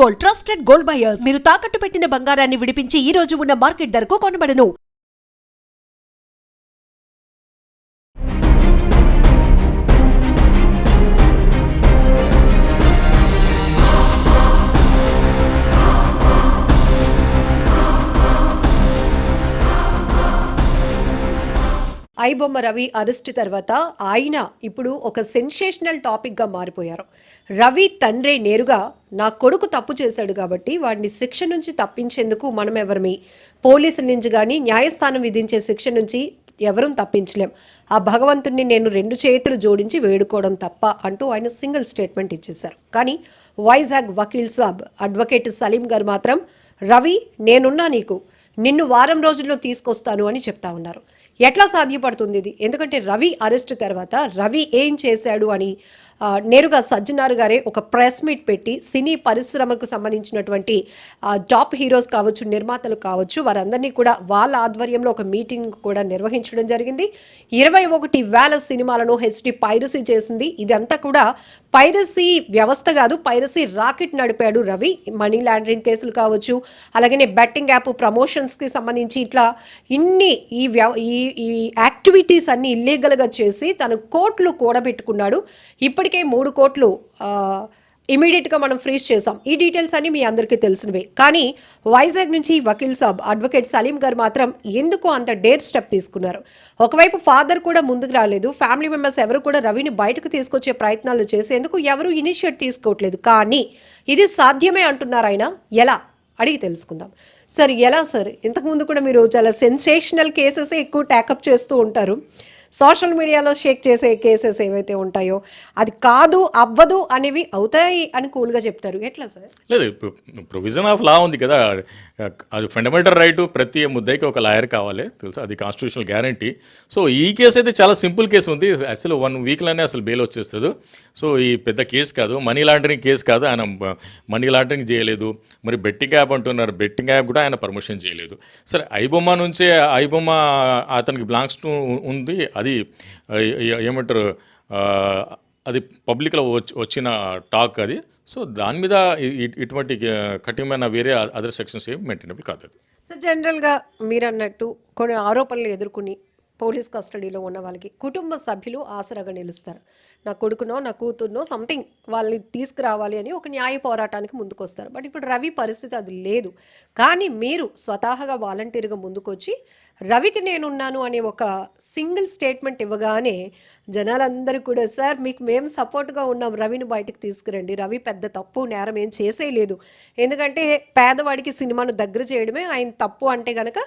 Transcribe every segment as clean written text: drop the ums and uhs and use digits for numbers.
Gold, trusted gold buyers. మీరు తాకట్టు పెట్టిన బంగారాన్ని విడిపించి ఈ రోజు ఉన్న మార్కెట్ ధరకు కొనబడను. ఐబొమ్మ రవి అరెస్ట్ తర్వాత ఆయన ఇప్పుడు ఒక సెన్సేషనల్ టాపిక్గా మారిపోయారు. రవి తండ్రి నేరుగా నా కొడుకు తప్పు చేశాడు కాబట్టి వాడిని శిక్ష నుంచి తప్పించేందుకు మనం ఎవరిమి, పోలీసుల నుంచి కానీ న్యాయస్థానం విధించే శిక్ష నుంచి ఎవరూ తప్పించలేం, ఆ భగవంతుణ్ణి నేను 2 చేతులు జోడించి వేడుకోవడం తప్ప అంటూ ఆయన సింగిల్ స్టేట్మెంట్ ఇచ్చేశారు. కానీ వైజాగ్ వకీల్ సాబ్ అడ్వకేట్ సలీం గారు మాత్రం రవి నేనున్నా, నిన్ను వారం రోజుల్లో తీసుకొస్తాను అని చెప్తా ఉన్నారు. ఎట్లా సాధ్యపడుతుంది ఇది? ఎందుకంటే రవి అరెస్ట్ తర్వాత రవి ఏం చేశాడు అని నేరుగా సజ్జనార్ గారే ఒక ప్రెస్ మీట్ పెట్టి సినీ పరిశ్రమకు సంబంధించినటువంటి టాప్ హీరోస్ కావచ్చు, నిర్మాతలు కావచ్చు, వారందరినీ కూడా వాళ్ళ ఆధ్వర్యంలో ఒక మీటింగ్ కూడా నిర్వహించడం జరిగింది. 21,000 సినిమాలను హెచ్డి పైరసీ చేసింది. ఇదంతా కూడా పైరసీ వ్యవస్థ కాదు, పైరసీ రాకెట్ నడిపాడు రవి. మనీ లాండరింగ్ కేసులు కావచ్చు, అలాగనే బెట్టింగ్ యాప్ ప్రమోషన్స్కి సంబంధించి ఇట్లా ఇన్ని ఈ యాక్టివిటీస్ అన్ని ఇల్లీగల్గా చేసి తను కోట్లు కూడబెట్టుకున్నాడు. ఇప్పటికే 3 కోట్లు ఇమీడియట్గా మనం ఫ్రీజ్ చేసాం. ఈ డీటెయిల్స్ అన్ని మీ అందరికీ తెలిసినవే. కానీ వైజాగ్ నుంచి వకీల్ సాబ్ అడ్వకేట్ సలీం గారు మాత్రం ఎందుకు అంత డేర్ స్టెప్ తీసుకున్నారు? ఒకవైపు ఫాదర్ కూడా ముందుకు రాలేదు, ఫ్యామిలీ మెంబర్స్ ఎవరు కూడా రవిని బయటకు తీసుకొచ్చే ప్రయత్నాలు చేసేందుకు ఎవరు ఇనిషియేట్ తీసుకోవట్లేదు. కానీ ఇది సాధ్యమే అంటున్నారు ఆయన. ఎలా అడిగి తెలుసుకుందాం. సార్ ఎలా సార్? ఇంతకుముందు కూడా మీరు చాలా సెన్సేషనల్ కేసెస్ ఎక్కువ ట్యాకప్ చేస్తూ ఉంటారు. సోషల్ మీడియాలో షేక్ చేసే కేసెస్ ఏవైతే ఉంటాయో అది కాదు, అవ్వదు అనేవి అవుతాయి అని కూల్గా చెప్తారు. ఎట్లా సార్? లేదు, ప్రొవిజన్ ఆఫ్ లా ఉంది కదా, అది ఫండమెంటల్ రైట్. ప్రతి ముద్దైకి ఒక లాయర్ కావాలి, తెలుసు, అది కాన్స్టిట్యూషనల్ గ్యారంటీ. సో ఈ కేసు అయితే చాలా సింపుల్ కేసు ఉంది. అసలు 1 వీక్లోనే అసలు బెయిల్ వచ్చేస్తుంది. సో ఈ పెద్ద కేసు కాదు, మనీ లాండరింగ్ కేసు కాదు. ఆయన మనీ లాండరింగ్ చేయలేదు. మరి బెట్టింగ్ యాప్ అంటున్నారు, బెట్టింగ్ యాప్ కూడా ఆయన పర్మిషన్ చేయలేదు. సరే, ఐబొమ్మ నుంచే ఐబొమ్మ అతనికి బ్లాంక్స్ ఉంది. అది ఏమంటారు, అది పబ్లిక్లో వచ్చిన టాక్ అది. సో దాని మీద ఇటువంటి కఠినమైన వేరే అదర్ సెక్షన్స్ ఏమి మెయింటైనబుల్ కాదు. సో జనరల్గా మీరు అన్నట్టు కొన్ని ఆరోపణలు ఎదుర్కొని పోలీస్ కస్టడీలో ఉన్న వాళ్ళకి కుటుంబ సభ్యులు ఆసరాగా నిలుస్తారు. నా కొడుకునో నా కూతురునో సంథింగ్ వాళ్ళని తీసుకురావాలి అని ఒక న్యాయ పోరాటానికి ముందుకొస్తారు. బట్ ఇప్పుడు రవి పరిస్థితి అది లేదు. కానీ మీరు స్వతహాగా వాలంటీర్గా ముందుకొచ్చి రవికి నేనున్నాను అనే ఒక సింగిల్ స్టేట్మెంట్ ఇవ్వగానే జనాలందరూ కూడా సార్ మీకు మేము సపోర్ట్గా ఉన్నాం, రవిని బయటకు తీసుకురండి, రవి పెద్ద తప్పు నేరం ఏం చేసేయలేదు, ఎందుకంటే పేదవాడికి సినిమాను దగ్గర చేయడమే ఆయన తప్పు అంటే కనుక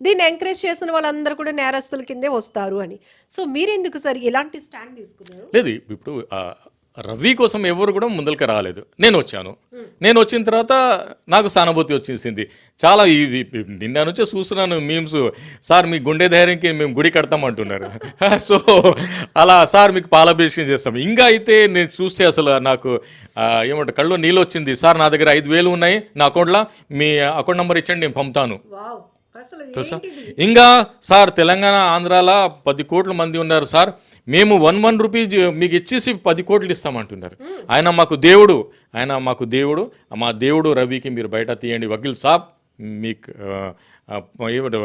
దీన్ని ఎంకరేజ్ చేసిన వాళ్ళందరూ కూడా నేరస్తుల కిందే వస్తారు అని. సో మీరెందుకు సార్ ఇలాంటి స్టాండ్ తీసుకున్నారు? లేదు, ఇప్పుడు రవి కోసం ఎవరు కూడా ముందరికి రాలేదు. నేను వచ్చిన తర్వాత నాకు సానుభూతి వచ్చేసింది. చాలా నిన్న నుంచే చూస్తున్నాను మీమ్స్, సార్ మీ గుండె ధైర్యంకి మేము గుడి కడతామంటున్నారు. సో అలా సార్ మీకు పాలాభిషేకం చేస్తాం. ఇంకా అయితే నేను చూస్తే అసలు నాకు ఏమంటారు కళ్ళు నీళ్ళు వచ్చింది. సార్ నా దగ్గర 5,000 ఉన్నాయి నా అకౌంట్లో, మీ అకౌంట్ నెంబర్ ఇచ్చండి నేను పంపుతాను. తెలుసా? ఇంకా సార్ తెలంగాణ ఆంధ్రాలో 10 కోట్ల మంది ఉన్నారు సార్, మేము 1 రూపీ మీకు ఇచ్చేసి 10 కోట్లు ఇస్తామంటున్నారు. ఆయన మాకు దేవుడు, మా దేవుడు రవికి మీరు బయట తీయండి వకీల్ సాబ్, మీకు ఏమిటో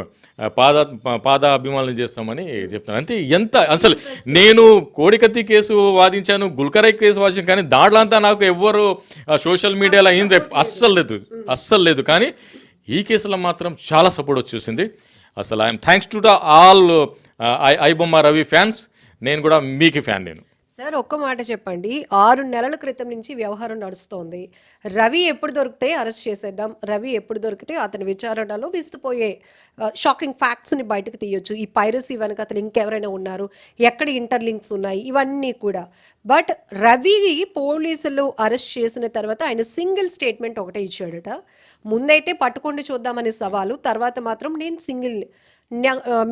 పాదాభిమానం చేస్తామని చెప్తాను. అంతే. ఎంత అసలు నేను కోడికత్తి కేసు వాదించాను, గుల్కరై కేసు వాదించాను, కానీ దాంట్లో అంతా నాకు ఎవ్వరు సోషల్ మీడియాలో అయింది అస్సలు లేదు. కానీ ఈ కేసులో మాత్రం చాలా సపోర్ట్ వచ్చేసింది. అసలు I'm thanks to the all iBomma Ravi fans. నేను కూడా మీకు ఫ్యాన్. నేను సార్ ఒక్క మాట చెప్పండి, 6 నెలల క్రితం నుంచి వ్యవహారం నడుస్తోంది. రవి ఎప్పుడు దొరికితే అరెస్ట్ చేసేద్దాం, రవి ఎప్పుడు దొరికితే అతని విచారణలో విస్తుపోయే షాకింగ్ ఫ్యాక్ట్స్ని బయటకు తీయొచ్చు, ఈ పైరసీ వెనక అతను ఇంకెవరైనా ఉన్నారు, ఎక్కడ ఇంటర్లింక్స్ ఉన్నాయి, ఇవన్నీ కూడా. బట్ రవి పోలీసులు అరెస్ట్ చేసిన తర్వాత ఆయన సింగిల్ స్టేట్మెంట్ ఒకటే ఇచ్చాడట. ముందైతే పట్టుకోండి చూద్దామనే సవాలు, తర్వాత మాత్రం నేను సింగిల్,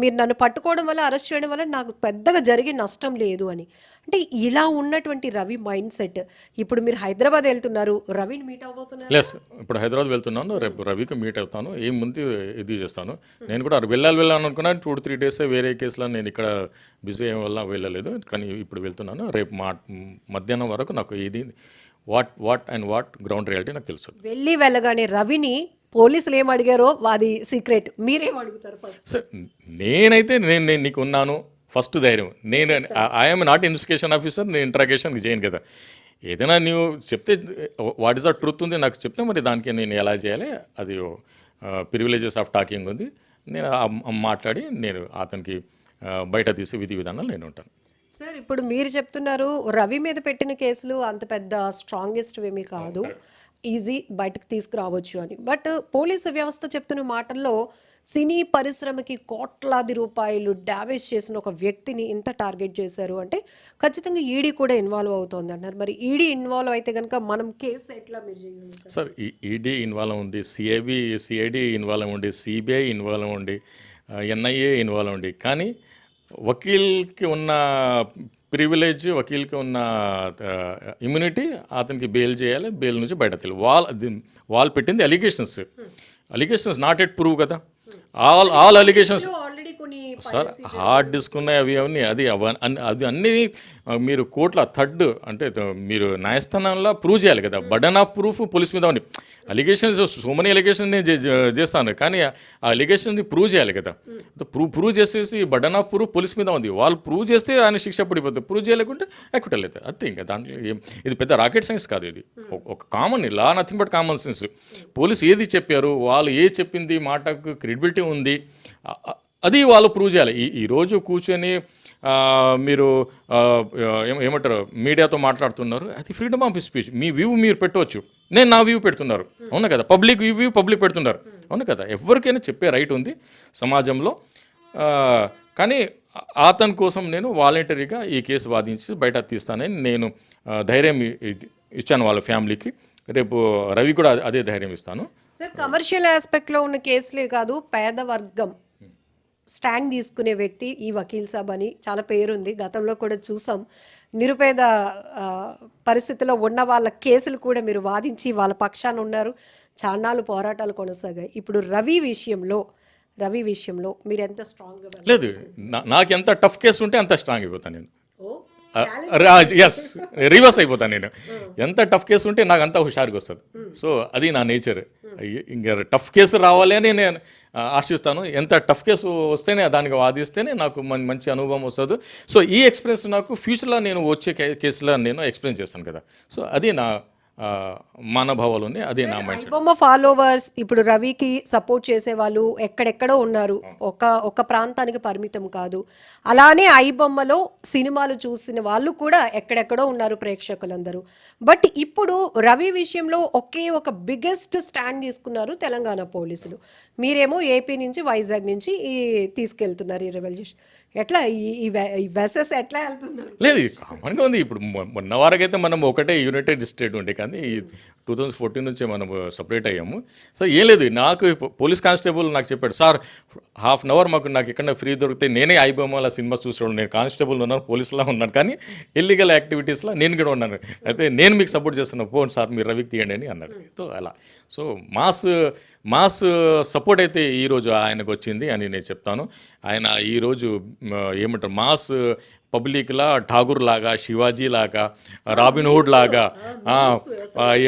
మీరు నన్ను పట్టుకోవడం వల్ల అరెస్ట్ చేయడం వల్ల నాకు పెద్దగా జరిగే నష్టం లేదు అని. అంటే ఇలా ఉన్నటువంటి రవి మైండ్ సెట్. ఇప్పుడు మీరు హైదరాబాద్ వెళ్తున్నారు, రవిని మీట్ అవ్వబోతున్నారు? ఎస్, ఇప్పుడు హైదరాబాద్ వెళ్తున్నాను, రేపు రవికి మీట్ అవుతాను, ఏం ముందు ఇది చేస్తాను. నేను కూడా వెళ్ళాలని అనుకున్నాను, 2-3 డేస్ వేరే కేసులో నేను ఇక్కడ బిజీ అయ్యే వల్ల వెళ్ళలేదు. కానీ ఇప్పుడు వెళ్తున్నాను. రేపు మధ్యాహ్నం వరకు నాకు ఇది వాట్ గ్రౌండ్ రియాలిటీ నాకు తెలుసు. వెళ్ళగానే రవిని పోలీసులు ఏం అడిగారో అది సీక్రెట్, మీరేం అడుగుతారు ఫస్ట్? సార్ నేనైతే నేను నీకు ఉన్నాను ఫస్ట్ ధైర్యం. నేను ఐఎమ్ నాట్ ఇన్వెస్టిగేషన్ ఆఫీసర్, నేను ఇంట్రాగేషన్ చేయను కదా. ఏదైనా నువ్వు చెప్తే వాట్ ఈస్ ద ట్రూత్ ఉంది నాకు చెప్తే మరి దానికి నేను ఎలా చేయాలి, అది ప్రివిలేజెస్ ఆఫ్ టాకింగ్ ఉంది, నేను మాట్లాడి నేను అతనికి బయట తీసే విధి విధానాలు నేను ఉంటాను. సార్ ఇప్పుడు మీరు చెప్తున్నారు రవి మీద పెట్టిన కేసులు అంత పెద్ద స్ట్రాంగెస్ట్ ఏమీ కాదు, ఈజీ బయటకు తీసుకురావచ్చు అని. బట్ పోలీసు వ్యవస్థ చెప్తున్న మాటల్లో సినీ పరిశ్రమకి కోట్లాది రూపాయలు డ్యామేజ్ చేసిన ఒక వ్యక్తిని ఇంత టార్గెట్ చేశారు అంటే ఖచ్చితంగా ఈడీ కూడా ఇన్వాల్వ్ అవుతోంది అంటారు. మరి ఈడీ ఇన్వాల్వ్ అయితే కనుక మనం కేసు ఎట్లా మీరు చేయగలుగుతాం? సార్ ఈడీ ఇన్వాల్వ్ ఉంది, సిఐడి ఇన్వాల్వ్ ఉంది, సిబిఐ ఇన్వాల్వ్ ఉంది, ఎన్ఐఏ ఇన్వాల్వ్ ఉంది. కానీ వకీల్కి ఉన్న ప్రివిలేజ్, వకీల్కి ఉన్న ఇమ్యూనిటీ అతనికి బెయిల్ చేయాలి, బెయిల్ నుంచి బయట తెలియదు. వాళ్ళు పెట్టింది అలిగేషన్స్ నాట్ ఎట్ ప్రూవ్ కదా. All allegations sir hard disk ఉన్నాయి, అవన్నీ అది అన్నీ మీరు కోర్టులో థర్డ్ అంటే మీరు న్యాయస్థానంలో ప్రూవ్ చేయాలి కదా. బర్డన్ ఆఫ్ ప్రూఫ్ పోలీస్ మీద ఉంది. అలిగేషన్స్ సో మెనీ అలిగేషన్ నేను చేస్తాను, కానీ ఆ అలిగేషన్ ప్రూవ్ చేయాలి కదా. ప్రూవ్ చేసేసి బర్డన్ ఆఫ్ ప్రూఫ్ పోలీస్ మీద ఉంది. వాళ్ళు ప్రూవ్ చేస్తే ఆయన శిక్ష పడిపోతుంది, ప్రూవ్ చేయలేకుంటే అక్విటల్ అవుతుంది. అంతే. ఇంకా దాంట్లో ఇది పెద్ద రాకెట్ సైన్స్ కాదు. ఇది ఒక common law, nothing but common sense. Police ఏది చెప్పారు, వాళ్ళు చెప్పింది మాటకు క్రెడిబిలిటీ ఉంది, అది వాళ్ళు ప్రూవ్ చేయాలి. ఈరోజు కూర్చొని మీరు ఏమంటారు మీడియాతో మాట్లాడుతున్నారు, అది freedom of speech. Me view మీరు పెట్టవచ్చు, నేను నా వ్యూ పెడుతున్నారు, అవును కదా. పబ్లిక్ వ్యూ పబ్లిక్ పెడుతున్నారు, అవును కదా. ఎవరికైనా చెప్పే రైట్ ఉంది సమాజంలో. కానీ అతని కోసం నేను వాలంటరీగా ఈ కేసు వాదించి బయట తీస్తానని నేను ధైర్యం ఇచ్చాను వాళ్ళ ఫ్యామిలీకి. రేపు రవి కూడా అదే ధైర్యం ఇస్తాను. సార్ కమర్షియల్ ఆస్పెక్ట్లో ఉన్న కేసులే కాదు, పేద వర్గం స్టాండ్ తీసుకునే వ్యక్తి ఈ వకీల్ సాబ్ అని చాలా పేరుంది. గతంలో కూడా చూసాం, నిరుపేద పరిస్థితిలో ఉన్న వాళ్ళ కేసులు కూడా మీరు వాదించి వాళ్ళ పక్షాన ఉన్నారు. చాన్నాళ్ళు పోరాటాలు కొనసాగాయి. ఇప్పుడు రవి విషయంలో మీరు ఎంత స్ట్రాంగ్గా? లేదు, నాకు ఎంత టఫ్ కేసు ఉంటే అంత స్ట్రాంగ్ అయిపోతాను నేను. ఎస్, రివర్స్ అయిపోతాను నేను. ఎంత టఫ్ కేసు ఉంటే నాకు అంత హుషారుగా వస్తుంది. సో అది నా నేచర్. ఇంకా టఫ్ కేసు రావాలి అని నేను ఆశిస్తాను. ఎంత టఫ్ కేసు వస్తేనే దానికి వాదిస్తేనే నాకు మంచి అనుభవం వస్తుంది. సో ఈ ఎక్స్పీరియన్స్ నాకు ఫ్యూచర్లో నేను వచ్చే కేసులో నేను ఎక్స్పీరియన్స్ చేస్తాను కదా. సో అది నా మనోభావాలు ఉన్నాయి, అదే నా మైండ్. బొమ్మ ఫాలోవర్స్ ఇప్పుడు రవికి సపోర్ట్ చేసే వాళ్ళు ఎక్కడెక్కడో ఉన్నారు, ఒక ప్రాంతానికి పరిమితం కాదు. అలానే ఐబొమ్మలో సినిమాలు చూసిన వాళ్ళు కూడా ఎక్కడెక్కడో ఉన్నారు ప్రేక్షకులందరూ. బట్ ఇప్పుడు రవి విషయంలో ఒక బిగ్గెస్ట్ స్టాండ్ తీసుకున్నారు తెలంగాణ పోలీసులు. మీరేమో ఏపీ నుంచి వైజాగ్ నుంచి తీసుకెళ్తున్నారు ఈ రెవల్యూషన్. ఎట్లా ఈ వెసెస్ ఎట్లా వెళ్తున్నారు? లేదు, కామన్గా ఉంది. ఇప్పుడు మొన్న వరకైతే మనం ఒకటే యునైటెడ్ స్టేట్ ఉండే, కానీ 2014 నుంచే మనం సపరేట్ అయ్యాము. సో ఏం లేదు, నాకు పోలీస్ కానిస్టేబుల్ నాకు చెప్పాడు, సార్ హాఫ్ అన్ అవర్ నాకు ఎక్కడైనా ఫ్రీ దొరికితే నేనే ఐబొమ్మల సినిమా చూసేవాడు. నేను కానిస్టేబుల్ ఉన్నాను, పోలీసులా ఉన్నాను, కానీ ఇల్లీగల్ యాక్టివిటీస్లో నేను కూడా ఉన్నాను. అయితే నేను మీకు సపోర్ట్ చేస్తున్నాను, పోండి సార్ మీరు రవికి తీయండి అని అన్నాడు. సో అలా సో మాస్ సపోర్ట్ అయితే ఈరోజు ఆయనకు వచ్చింది అని నేను చెప్తాను. ఆయన ఈరోజు ఏమంటారు మాస్ పబ్లిక్లా ఠాగూర్ లాగా, శివాజీ లాగా, రాబిన్ హుడ్ లాగా,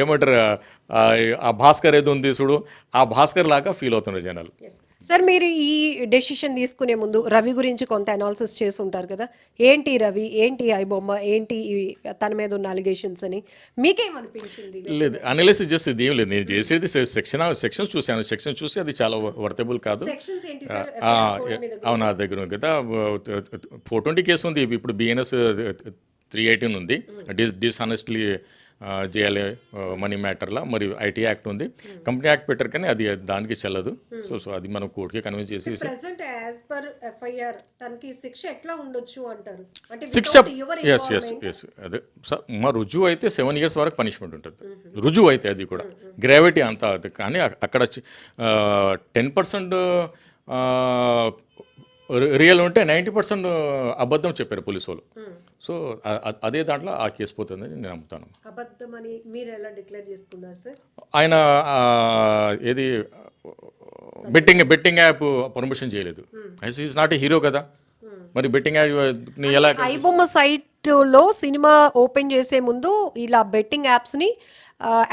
ఏమంటారు ఆ భాస్కర్ ఏదో ఉంది చూడు, ఆ భాస్కర్ లాగా ఫీల్ అవుతున్నారు జనాలు. సార్ మీరు ఈ డెసిషన్ తీసుకునే ముందు రవి గురించి కొంత అనాలిసిస్ చేసి ఉంటారు కదా, ఏంటి రవి, ఏంటి ఐబొమ్మ, ఏంటి తన మీద ఉన్న అలిగేషన్స్ అని మీకేమనిపించింది? లేదు, అనాలిసిస్ చేసేది ఏం లేదు. నేను చేసేది సెక్షన్స్ చూశాను. సెక్షన్స్ చూసి అది చాలా వర్తబుల్ కాదు. అవును, నా దగ్గర ఉంది కదా 420 కేసు ఉంది. ఇప్పుడు బిఎన్ఎస్ 318 ఉంది, డిస్హానెస్ట్లీ చేయాలి మనీ మ్యాటర్లా. మరి ఐటీ యాక్ట్ ఉంది, కంపెనీ యాక్ట్ పెట్టారు, కానీ అది దానికి చెల్లదు. సో అది మనం కోర్టుకి కన్విన్స్ చేసి శిక్ష అదే సార్ మా రుజువు అయితే 7 years వరకు పనిష్మెంట్ ఉంటుంది. రుజువు అయితే అది కూడా గ్రావిటీ అంతా. కానీ అక్కడ 10% రియల్ ఉంటే 90% అబద్ధం చెప్పారు పోలీసు వాళ్ళు. సో అదే దాంట్లో ఆ కేసు పోతుందని నేను నమ్ముతాను. ఆయన ఏది బెట్టింగ్ యాప్ పర్మిషన్ చేయలేదు. ఈజ్ నాట్ ఏ హీరో కదా, మరి బెట్టింగ్ ని ఎలా ఐబొమ్మ సైట్లో సినిమా ఓపెన్ చేసే ముందు ఇలా బెట్టింగ్ యాప్స్ని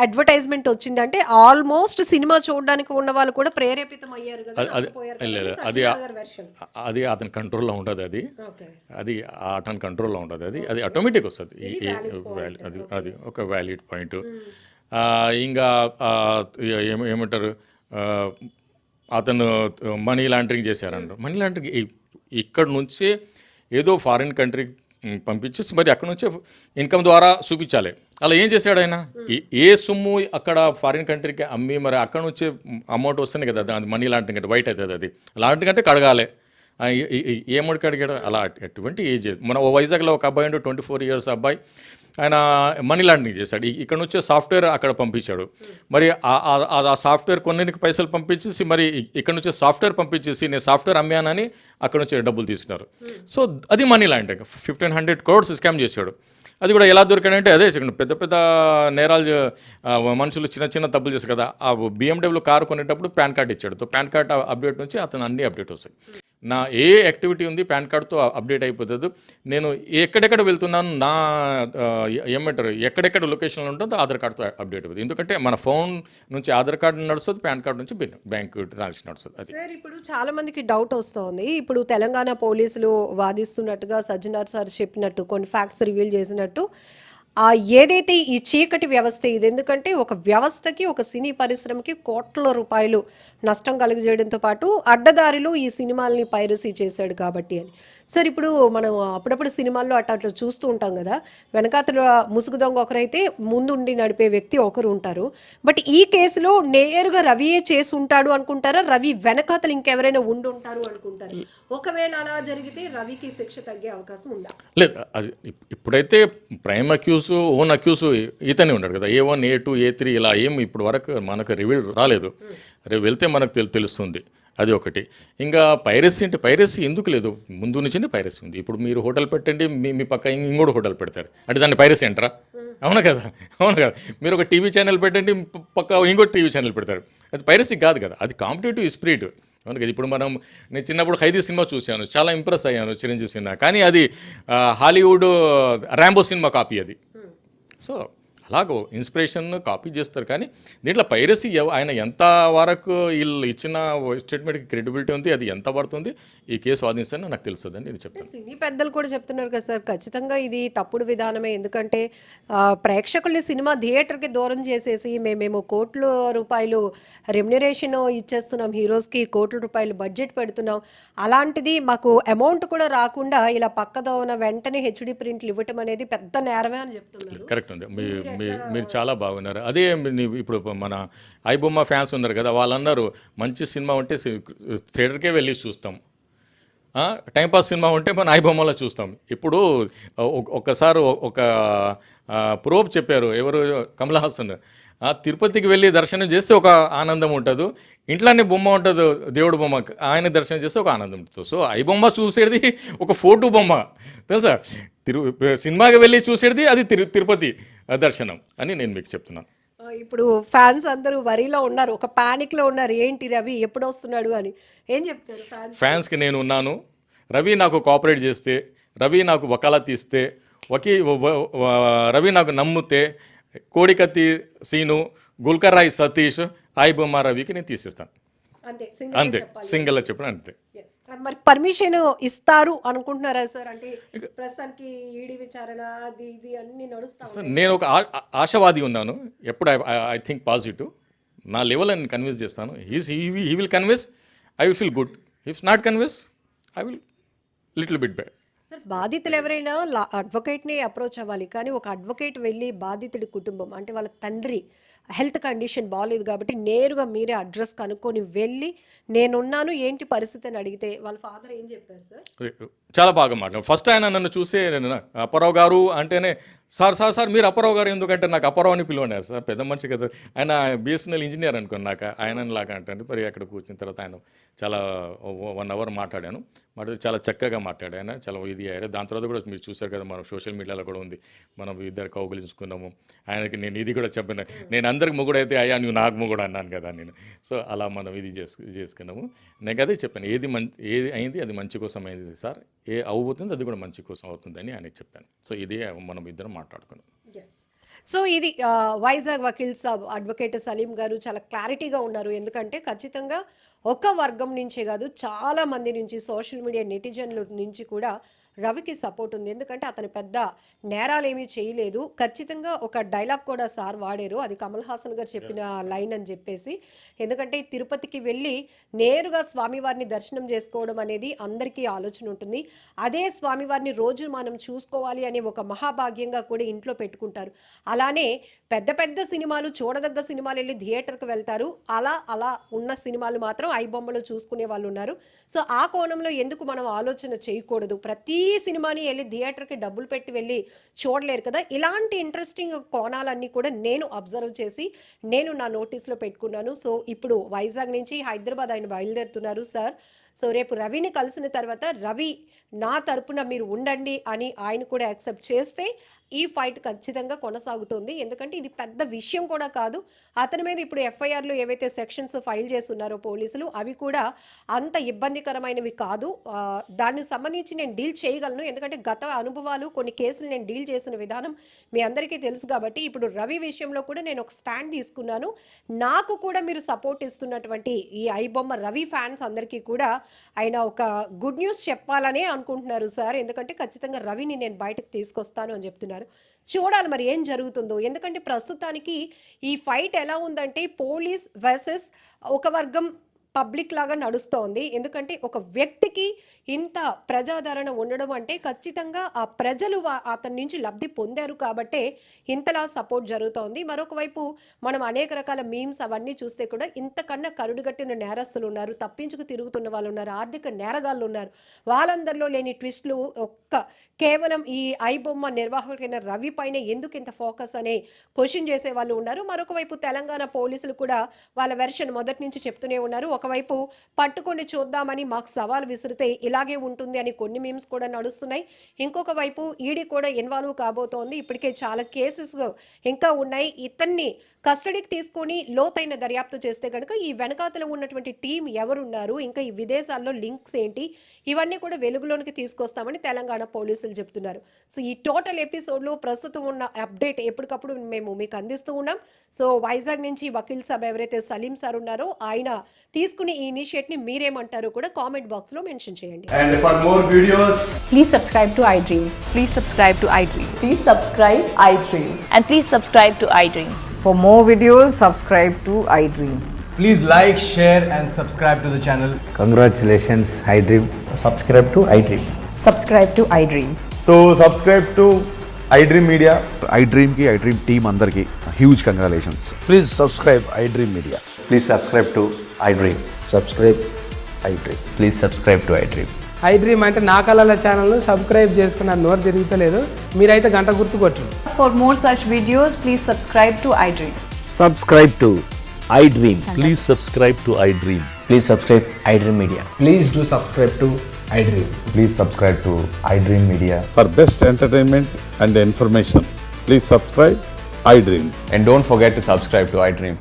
అడ్వర్టైజ్మెంట్ వచ్చిందంటే ఆల్మోస్ట్ సినిమా చూడడానికి ఉన్న వాళ్ళు కూడా ప్రేరేపితం అయ్యారు కదా, అది నష్టపోయారు లేదు, కదా, అది సత్యనారాయణ గారి version. అది అతని కంట్రోల్లో ఉంటుంది. అది Okay. అది అతని కంట్రోల్లో ఉంటుంది. అది ఆటోమేటిక్ వస్తుంది. అది అది ఒక వ్యాలిడ్ పాయింట్. ఇంకా ఏమంటారు, అతను మనీ లాండరింగ్ చేశారంటారు. మనీ లాండరింగ్ ఇక్కడ నుంచే ఏదో ఫారిన్ కంట్రీకి పంపించేసి మరి అక్కడ నుంచే ఇన్కమ్ ద్వారా చూపించాలి. అలా ఏం చేశాడు ఆయన? ఏ సొమ్ము అక్కడ ఫారిన్ కంట్రీకి అమ్మి మరి అక్కడ నుంచే అమౌంట్ వస్తుంది కదా, అది మనీ లాండరింగ్ అంటే వైట్ అవుతుంది. అది లాండరింగ్ అంటే కడగాలి. ఏమడికి అడిగాడు అలా అటువంటి ఏజ్. మన వైజాగ్లో ఒక అబ్బాయి 24 years అబ్బాయి, ఆయన మనీ లాండరింగ్ చేశాడు. ఇక్కడ నుంచే సాఫ్ట్వేర్ అక్కడ పంపించాడు. మరి ఆ సాఫ్ట్వేర్ కొన్నిటికి పైసలు పంపించేసి మరి ఇక్కడ నుంచే సాఫ్ట్వేర్ పంపించేసి నేను సాఫ్ట్వేర్ అమ్మానని అక్కడ నుంచి డబ్బులు తీసుకున్నారు. సో అది మనీ లాండరింగ్. 1,500 crores స్కామ్ చేశాడు. అది కూడా ఎలా దొరికాడంటే అదే పెద్ద పెద్ద నేరాలు మనుషులు చిన్న చిన్న తప్పులు చేస్తారు కదా. ఆ BMW కారు కొనేటప్పుడు పాన్ కార్డ్ ఇచ్చాడు. పాన్ కార్డ్ అప్డేట్ నుంచి అతను అన్ని అప్డేట్ వస్తాయి. నా ఏ యాక్టివిటీ ఉంది పాన్ కార్డ్తో అప్డేట్ అయిపోతుంది. నేను ఎక్కడెక్కడ వెళ్తున్నాను, నా ఏమంటారు ఎక్కడెక్కడ లొకేషన్లో ఉంటుందో ఆధార్ కార్డ్తో అప్డేట్ అవుతుంది. ఎందుకంటే మన ఫోన్ నుంచి ఆధార్ కార్డు నడుస్తుంది, పాన్ కార్డు నుంచి బ్యాంక్ ట్రాన్సాక్షన్ నడుస్తుంది. అది సార్ ఇప్పుడు చాలా మందికి డౌట్ వస్తుంది. ఇప్పుడు తెలంగాణ పోలీసులు వాదిస్తున్నట్టుగా సజ్జనార్ సార్ చెప్పినట్టు కొన్ని ఫ్యాక్ట్స్ రివీల్ చేసినట్టు ఏదైతే ఈ చీకటి వ్యవస్థ ఇది, ఎందుకంటే ఒక వ్యవస్థకి ఒక సినీ పరిశ్రమకి కోట్ల రూపాయలు నష్టం కలుగజేయడంతో పాటు అడ్డదారిలో ఈ సినిమాల్ని పైరసీ చేశాడు కాబట్టి అని. సార్ ఇప్పుడు మనం అప్పుడప్పుడు సినిమాల్లో అట్లా చూస్తూ ఉంటాం కదా, వెనకాతల ముసుగు దొంగ ఒకరైతే ముందుండి నడిపే వ్యక్తి ఒకరు ఉంటారు. బట్ ఈ కేసులో నేరుగా రవియే చేసి ఉంటాడు అనుకుంటారా, రవి వెనకాతలు ఇంకెవరైనా ఉండి ఉంటారు అనుకుంటారు? ఒకవేళ అలా జరిగితే రవికి శిక్ష తగ్గే అవకాశం ఉందా? లేదు, అది ఇప్పుడైతే ప్రైమ్ అక్యూస్ ఓన్ అక్యూస్ ఇతనే ఉన్నాడు కదా. A1 A2 A3 ఇలా ఏం ఇప్పుడు వరకు మనకు రివీల్ రాలేదు. రేపు వెళ్తే మనకు తెలుస్తుంది. అది ఒకటి. ఇంకా పైరసీ అంటే పైరసీ ఎందుకు లేదు, ముందు నుంచి పైరసీ ఉంది. ఇప్పుడు మీరు హోటల్ పెట్టండి, మీ పక్క ఇంకోటి హోటల్ పెడతారు అంటే దాన్ని పైరసీ అంటారా? అవును కదా, అవును కదా. మీరు ఒక టీవీ ఛానల్ పెట్టండి, పక్క ఇంకోటి టీవీ ఛానల్ పెడతారు. అది పైరసీ కాదు కదా, అది కాంపిటేటివ్ స్పిరిట్. అవును కదా. ఇప్పుడు నేను చిన్నప్పుడు ఖైదీ సినిమా చూశాను, చాలా ఇంప్రెస్ అయ్యాను చిరంజీవి సినిమా. కానీ అది హాలీవుడ్ ర్యాంబో సినిమా కాపీ అది. సో అలాగో ఇన్స్పిరేషన్ కాపీ చేస్తారు. కానీ దీంట్లో పైరసీ ఆయన ఎంత వరకు వీళ్ళు ఇచ్చిన స్టేట్మెంట్కి క్రెడిబిలిటీ ఉంది, అది ఎంత పడుతుంది ఈ కేసు వాదించాలని నాకు తెలుస్తుందని నేను చెప్తాను. సినీ పెద్దలు కూడా చెప్తున్నారు కదా సార్, ఖచ్చితంగా ఇది తప్పుడు విధానమే. ఎందుకంటే ప్రేక్షకుల్ని సినిమా థియేటర్కి దూరం చేసేసి మేము కోట్ల రూపాయలు రెమ్యునరేషన్ ఇచ్చేస్తున్నాం, హీరోస్కి కోట్ల రూపాయలు బడ్జెట్ పెడుతున్నాం, అలాంటిది మాకు అమౌంట్ కూడా రాకుండా ఇలా పక్కదోన వెంటనే హెచ్డి ప్రింట్లు ఇవ్వటం అనేది పెద్ద నేరమే అని చెప్తున్నారు. కరెక్ట్ ఉంది, మీరు చాలా బాగున్నారు. అదే ఇప్పుడు మన ఐబొమ్మ ఫ్యాన్స్ ఉన్నారు కదా, వాళ్ళు అన్నారు మంచి సినిమా ఉంటే థియేటర్కే వెళ్ళి చూస్తాం, టైంపాస్ సినిమా ఉంటే మన ఐబొమ్మలో చూస్తాం. ఇప్పుడు ఒకసారి ఒక ప్రోబ్ చెప్పారు, ఎవరు, కమల్ హాసన్, తిరుపతికి వెళ్ళి దర్శనం చేస్తే ఒక ఆనందం ఉంటుంది, ఇంట్లోనే బొమ్మ ఉంటుంది దేవుడు బొమ్మ, ఆయన దర్శనం చేస్తే ఒక ఆనందం ఉంటుంది. సో ఐబొమ్మ చూసేది ఒక ఫోటో బొమ్మ తెలుసా, సినిమాకి వెళ్ళి చూసేది అది తిరుపతి దర్శనం అని నేను మీకు చెప్తున్నాను. ఇప్పుడు ఫ్యాన్స్ అందరూ వరిలో ఉన్నారు, ఒక ప్యానిక్లో ఉన్నారు, ఏంటి రవి ఎప్పుడు వస్తున్నాడు అని. ఏం చెప్తారు ఫ్యాన్స్కి? నేను ఉన్నాను. రవి నాకు కోఆపరేట్ చేస్తే, రవి నాకు వకాలత్ ఇస్తే, రవి నాకు నమ్మితే, కోడికత్తి సీను, గుల్కర్రాయ్ సతీష్, ఐబొమ్మ రవికి నేను తీసేస్తాను. అంతే, సింగిల్గా చెప్పడం అంతే. మరి పర్మిషన్ ఇస్తారు అనుకుంటున్నారా సార్? అంటే ప్రస్తుతానికి ఈడీ విచారణ అది ఇది అన్ని నడుస్తాయి. నేను ఒక ఆశావాది ఉన్నాను ఎప్పుడు. I think positive. నా లెవెల్ నేను కన్విన్స్ చేస్తాను. He will convince, I will feel good. If not convince, I will little bit bad. Sir బాధితులు ఎవరైనా అడ్వకేట్ని అప్రోచ్ అవ్వాలి, కానీ ఒక అడ్వకేట్ వెళ్ళి బాధితుడి కుటుంబం అంటే వాళ్ళ తండ్రి హెల్త్ కండిషన్ బాగాలేదు కాబట్టి నేరుగా మీరే అడ్రస్ కనుక్కొని వెళ్ళి నేనున్నాను ఏంటి పరిస్థితి అని అడిగితే వాళ్ళ ఫాదర్ ఏం చెప్పారు సార్? చాలా బాగా మాట్లాడు. ఫస్ట్ ఆయన నన్ను చూసే, అప్పారావు గారు అంటేనే సార్ మీరు అప్పారావు గారు ఎందుకంటే నాకు అప్పారావు అని పిలువన్నారు సార్, పెద్ద మనిషి కదా ఆయన, BSNL ఇంజనీర్ అనుకోండి, నాకు ఆయన లాగా అంటే. మరి అక్కడ కూర్చున్న తర్వాత ఆయన చాలా 1 hour మాట్లాడాను. చాలా చక్కగా మాట్లాడాను, చాలా ఇది అయ్యారు. దాని తర్వాత కూడా మీరు చూశారు కదా, మనం సోషల్ మీడియాలో కూడా ఉంది, మనం ఇద్దరు కౌగులించుకున్నాము. ఆయనకి నేను ఇది కూడా చెప్పాను, నేను అందరికి మొగుడు అయితే అయ్యా నువ్వు నాకు మొగుడు అన్నాను కదా నేను. సో అలా మనం ఇది చేసుకున్నాము. నేను అదే చెప్పాను, ఏది అయింది అది మంచి కోసం అయింది సార్, అవ్వబోతుంది, అది కూడా మంచి కోసం అవుతుందని ఆయనకి చెప్పాను. సో ఇదే మనం ఇద్దరం మాట్లాడుకున్నాం. సో ఇది వైజాగ్ వకీల్ సాబ్ అడ్వకేట్ సలీం గారు చాలా క్లారిటీగా ఉన్నారు. ఎందుకంటే ఖచ్చితంగా ఒక వర్గం నుంచే కాదు, చాలా మంది నుంచి, సోషల్ మీడియా నెటిజన్ల నుంచి కూడా రవికి సపోర్ట్ ఉంది. ఎందుకంటే అతను పెద్ద నేరాలు ఏమీ చేయలేదు. ఖచ్చితంగా ఒక డైలాగ్ కూడా సార్ వాడారు, అది కమల్ హాసన్ గారు చెప్పిన లైన్ అని చెప్పేసి. ఎందుకంటే తిరుపతికి వెళ్ళి నేరుగా స్వామివారిని దర్శనం చేసుకోవడం అనేది అందరికీ ఆలోచన ఉంటుంది. అదే స్వామివారిని రోజు మనం చూసుకోవాలి అనే ఒక మహాభాగ్యంగా కూడా ఇంట్లో పెట్టుకుంటారు. అలానే పెద్ద పెద్ద సినిమాలు, చూడదగ్గ సినిమాలు వెళ్ళి థియేటర్కి వెళ్తారు. అలా ఉన్న సినిమాలు మాత్రం ఐబొమ్మలో చూసుకునే వాళ్ళు ఉన్నారు. సో ఆ కోణంలో ఎందుకు మనం ఆలోచన చేయకూడదు? ప్రతి సినిమాని వెళ్ళి థియేటర్కి డబ్బులు పెట్టి వెళ్ళి చూడలేరు కదా. ఇలాంటి ఇంట్రెస్టింగ్ కోణాలన్నీ కూడా నేను అబ్జర్వ్ చేసి నేను నా నోటీస్లో పెట్టుకున్నాను. సో ఇప్పుడు వైజాగ్ నుంచి హైదరాబాద్ ఆయన బయలుదేరుతున్నారు సార్. సో రేపు రవిని కలిసిన తర్వాత రవి నా తరపున మీరు ఉండండి అని ఆయన కూడా యాక్సెప్ట్ చేస్తే ఈ ఫైట్ ఖచ్చితంగా కొనసాగుతుంది. ఎందుకంటే ఇది పెద్ద విషయం కూడా కాదు. అతని మీద ఇప్పుడు ఎఫ్ఐఆర్లు ఏవైతే సెక్షన్స్ ఫైల్ చేస్తున్నారో పోలీసులు, అవి కూడా అంత ఇబ్బందికరమైనవి కాదు. దానికి సంబంధించి నేను డీల్ చేయగలను. ఎందుకంటే గత అనుభవాలు, కొన్ని కేసులు నేను డీల్ చేసిన విధానం మీ అందరికీ తెలుసు కాబట్టి ఇప్పుడు రవి విషయంలో కూడా నేను ఒక స్టాండ్ తీసుకున్నాను. నాకు కూడా మీరు సపోర్ట్ ఇస్తున్నటువంటి ఈ ఐబొమ్మ రవి ఫ్యాన్స్ అందరికీ కూడా ఆయన ఒక గుడ్ న్యూస్ చెప్పాలనే అనుకుంటున్నారు సార్. ఎందుకంటే ఖచ్చితంగా రవిని నేను బయటకు తీసుకొస్తాను అని చెప్తున్నారు. చూడాలి మరి ఏం జరుగుతుందో. ఎందుకంటే ప్రస్తుతానికి ఈ ఫైట్ ఎలా ఉందంటే పోలీస్ వర్సెస్ ఒక వర్గం పబ్లిక్ లాగా నడుస్తోంది. ఎందుకంటే ఒక వ్యక్తికి ఇంత ప్రజాదరణ ఉండడం అంటే ఖచ్చితంగా ఆ ప్రజలు అతని నుంచి లబ్ధి పొందారు కాబట్టే ఇంతలా సపోర్ట్ జరుగుతోంది. మరొక వైపు మనం అనేక రకాల మీమ్స్ అవన్నీ చూస్తే కూడా ఇంతకన్నా కరుడుగట్టిన నేరస్తులు ఉన్నారు, తప్పించుకు తిరుగుతున్న వాళ్ళు ఉన్నారు, ఆర్థిక నేరగాళ్ళు ఉన్నారు. వాళ్ళందరిలో లేని ట్విస్టులు కేవలం ఈ ఐబొమ్మ నిర్వాహకులైన రవి పైన ఎందుకు ఇంత ఫోకస్ అనే క్వశ్చన్ చేసే వాళ్ళు ఉన్నారు. మరొక వైపు తెలంగాణ పోలీసులు కూడా వాళ్ళ వెర్షన్ మొదటి నుంచి చెప్తూనే ఉన్నారు. ఒకవైపు పట్టుకొని చూద్దామని మాకు సవాల్ విసిరితే ఇలాగే ఉంటుంది అని కొన్ని మీమ్స్ కూడా నడుస్తున్నాయి. ఇంకొక వైపు ఈడీ కూడా ఇన్వాల్వ్ కాబోతోంది. ఇప్పటికే చాలా కేసెస్ ఇంకా ఉన్నాయి. ఇతన్ని కస్టడీకి తీసుకొని లోతైన దర్యాప్తు చేస్తే కనుక ఈ వెనకాతలో ఉన్నటువంటి టీం ఎవరున్నారు, ఇంకా ఈ విదేశాల్లో లింక్స్ ఏంటి, ఇవన్నీ కూడా వెలుగులోనికి తీసుకొస్తామని తెలంగాణ పోలీసులు చెప్తున్నారు. సో ఈ టోటల్ ఎపిసోడ్లో ప్రస్తుతం ఉన్న అప్డేట్ ఎప్పటికప్పుడు మేము మీకు అందిస్తూ ఉన్నాం. సో వైజాగ్ నుంచి వకీల్ సాబ్ ఎవరైతే సలీం సార్ ఉన్నారో ఆయన తీసుకునే ఈ ఇనిషియేటివ్ని మీరేమంటారో కూడా కామెంట్ బాక్స్లో మెన్షన్ చేయండి. And for more videos, Please subscribe to iDream. Please subscribe to iDream. Please subscribe iDream. And please subscribe to iDream. For more videos, subscribe to iDream. please like, share and subscribe to the channel. Congratulations, iDream. Subscribe to iDream. Subscribe to iDream. So subscribe to iDream Media. iDream team andarki huge congratulations. Please subscribe iDream Media. Please subscribe to iDream. Subscribe iDream. Please subscribe to iDream. iDream అంటే నా కళల ఛానల్ను subscribe చేసుకున్న నోరు తిరుగుతలేదు, మీరైతే గంట గుర్తు కొట్టండి. For more such videos, please subscribe to iDream. Subscribe to iDream. Please subscribe to iDream. Please subscribe iDream Media. Please do subscribe to iDream. Please subscribe to iDream Media. For best entertainment and information, please subscribe iDream. And don't forget to subscribe to iDream.